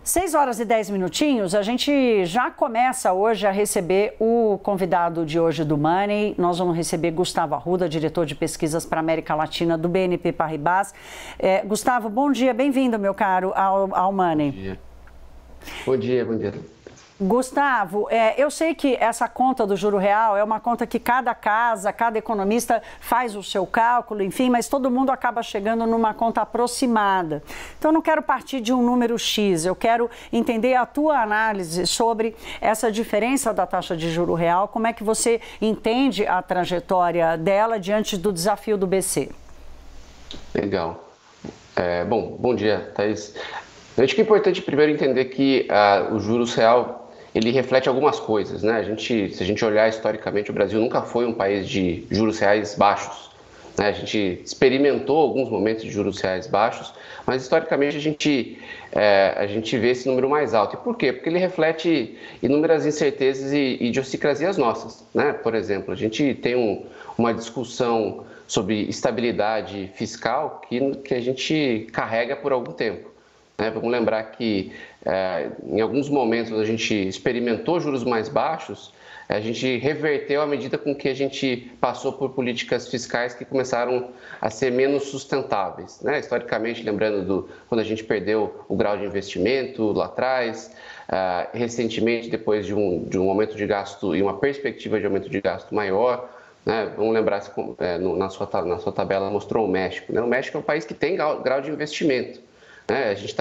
6 horas e 10 minutinhos, a gente já começa hoje a receber o convidado de hoje do Money. Nós vamos receber Gustavo Arruda, diretor de pesquisas para a América Latina do BNP Paribas. Gustavo, bom dia, bem-vindo, meu caro, ao Money. Bom dia. Bom dia, bom dia. Gustavo, eu sei que essa conta do juro real é uma conta que cada casa, cada economista faz o seu cálculo, enfim, mas todo mundo acaba chegando numa conta aproximada. Então, eu não quero partir de um número X, eu quero entender a tua análise sobre essa diferença da taxa de juro real, como é que você entende a trajetória dela diante do desafio do BC. Legal. Bom dia, Thaís. Eu acho que é importante primeiro entender que o juros real ele reflete algumas coisas, né? Se a gente olhar historicamente, o Brasil nunca foi um país de juros reais baixos, né? A gente experimentou alguns momentos de juros reais baixos, mas historicamente a gente vê esse número mais alto. E por quê? Porque ele reflete inúmeras incertezas e idiosincrasias nossas, né? Por exemplo, a gente tem uma discussão sobre estabilidade fiscal que a gente carrega por algum tempo. Vamos lembrar que em alguns momentos a gente experimentou juros mais baixos, a gente reverteu à medida com que a gente passou por políticas fiscais que começaram a ser menos sustentáveis, né? Historicamente, lembrando quando a gente perdeu o grau de investimento lá atrás, recentemente depois de um aumento de gasto e uma perspectiva de aumento de gasto maior, né? Vamos lembrar, na sua tabela mostrou o México, né? O México é um país que tem grau de investimento. A gente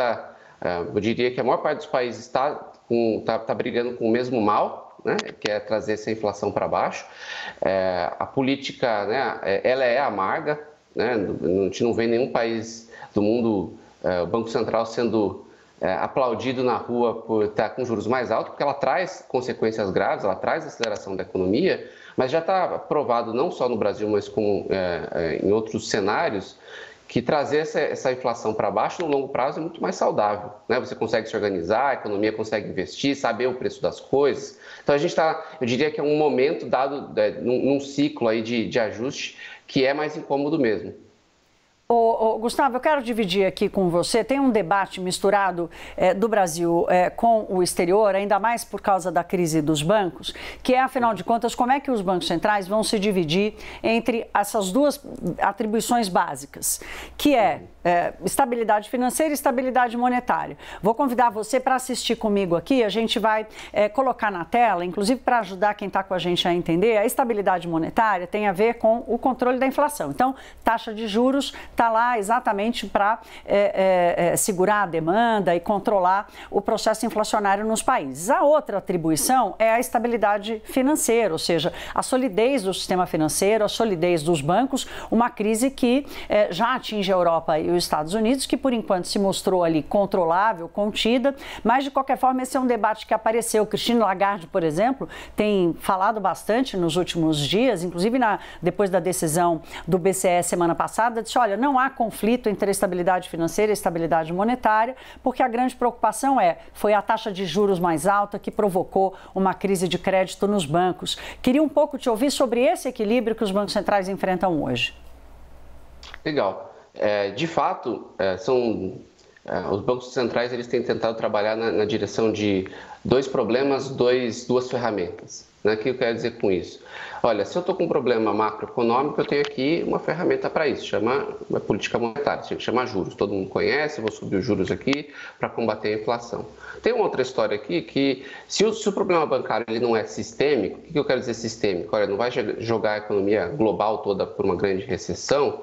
eu diria que a maior parte dos países está brigando com o mesmo mal, né, que é trazer essa inflação para baixo. A política, né, ela é amarga, né, a gente não vê nenhum país do mundo, o Banco Central sendo aplaudido na rua por estar com juros mais altos, porque ela traz consequências graves, ela traz aceleração da economia, mas já está provado não só no Brasil, mas como em outros cenários, que trazer essa inflação para baixo no longo prazo é muito mais saudável, né? Você consegue se organizar, a economia consegue investir, saber o preço das coisas. Então a gente eu diria que é um momento dado num ciclo aí de ajuste que é mais incômodo mesmo. Gustavo, eu quero dividir aqui com você, tem um debate misturado do Brasil com o exterior, ainda mais por causa da crise dos bancos, que é, afinal de contas, como é que os bancos centrais vão se dividir entre essas duas atribuições básicas, que é estabilidade financeira e estabilidade monetária. Vou convidar você para assistir comigo aqui, a gente vai colocar na tela, inclusive para ajudar quem está com a gente a entender, a estabilidade monetária tem a ver com o controle da inflação. Então, taxa de juros está lá exatamente para segurar a demanda e controlar o processo inflacionário nos países. A outra atribuição é a estabilidade financeira, ou seja, a solidez do sistema financeiro, a solidez dos bancos, uma crise que já atinge a Europa e os Estados Unidos, que por enquanto se mostrou ali controlável, contida, mas de qualquer forma esse é um debate que apareceu. Christine Lagarde, por exemplo, tem falado bastante nos últimos dias, inclusive depois da decisão do BCE semana passada, disse, olha, não há conflito entre a estabilidade financeira e a estabilidade monetária, porque a grande preocupação foi a taxa de juros mais alta que provocou uma crise de crédito nos bancos. Queria um pouco te ouvir sobre esse equilíbrio que os bancos centrais enfrentam hoje. Legal. De fato, os bancos centrais eles têm tentado trabalhar na direção de dois problemas, duas ferramentas. Né? O que eu quero dizer com isso? Olha, se eu estou com um problema macroeconômico, eu tenho aqui uma ferramenta para isso, chama uma política monetária, chama juros. Todo mundo conhece, eu vou subir os juros aqui para combater a inflação. Tem uma outra história aqui que, se o problema bancário ele não é sistêmico, o que eu quero dizer sistêmico? Olha, não vai jogar a economia global toda por uma grande recessão,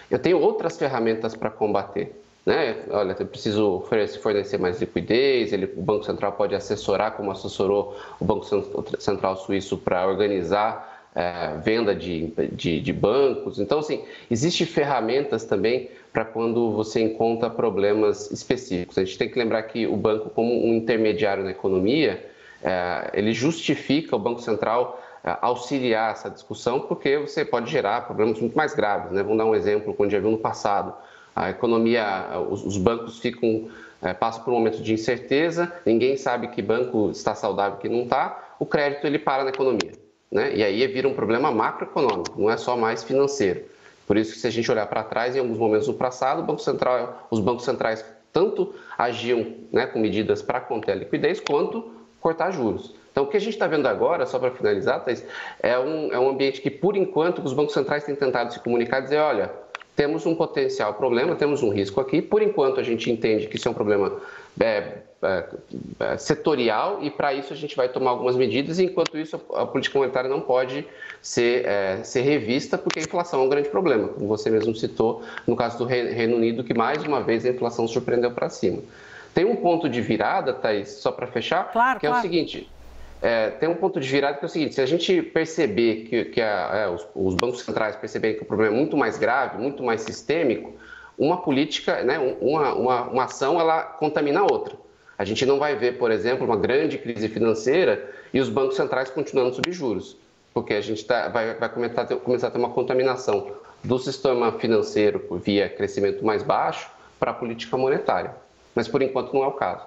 eu tenho outras ferramentas para combater. Né? Olha, eu preciso fornecer mais liquidez, o Banco Central pode assessorar, como assessorou o Banco Central Suíço para organizar venda de bancos. Então, assim, existem ferramentas também para quando você encontra problemas específicos. A gente tem que lembrar que o banco, como um intermediário na economia, ele justifica o Banco Central auxiliar essa discussão, porque você pode gerar problemas muito mais graves, né? Vamos dar um exemplo, como já viu no passado. A economia, os bancos passam por um momento de incerteza, ninguém sabe que banco está saudável e que não está, o crédito ele para na economia, né? E aí vira um problema macroeconômico, não é só mais financeiro. Por isso que se a gente olhar para trás, em alguns momentos do passado, os bancos centrais tanto agiam, né, com medidas para conter a liquidez, quanto cortar juros. Então, o que a gente está vendo agora, só para finalizar, Thaís, é um ambiente que, por enquanto, os bancos centrais têm tentado se comunicar e dizer, olha, temos um potencial problema, temos um risco aqui, por enquanto a gente entende que isso é um problema setorial e para isso a gente vai tomar algumas medidas, e enquanto isso a política monetária não pode ser revista, porque a inflação é um grande problema, como você mesmo citou, no caso do Reino Unido, que mais uma vez a inflação surpreendeu para cima. Tem um ponto de virada, Thaís, só para fechar, que é o seguinte... tem um ponto de virada que é o seguinte, se a gente perceber os bancos centrais perceberem que o problema é muito mais grave, muito mais sistêmico, uma política, né, uma ação, ela contamina a outra. A gente não vai ver, por exemplo, uma grande crise financeira e os bancos centrais continuando a subir juros, porque a gente vai começar a ter uma contaminação do sistema financeiro via crescimento mais baixo para a política monetária. Mas, por enquanto, não é o caso.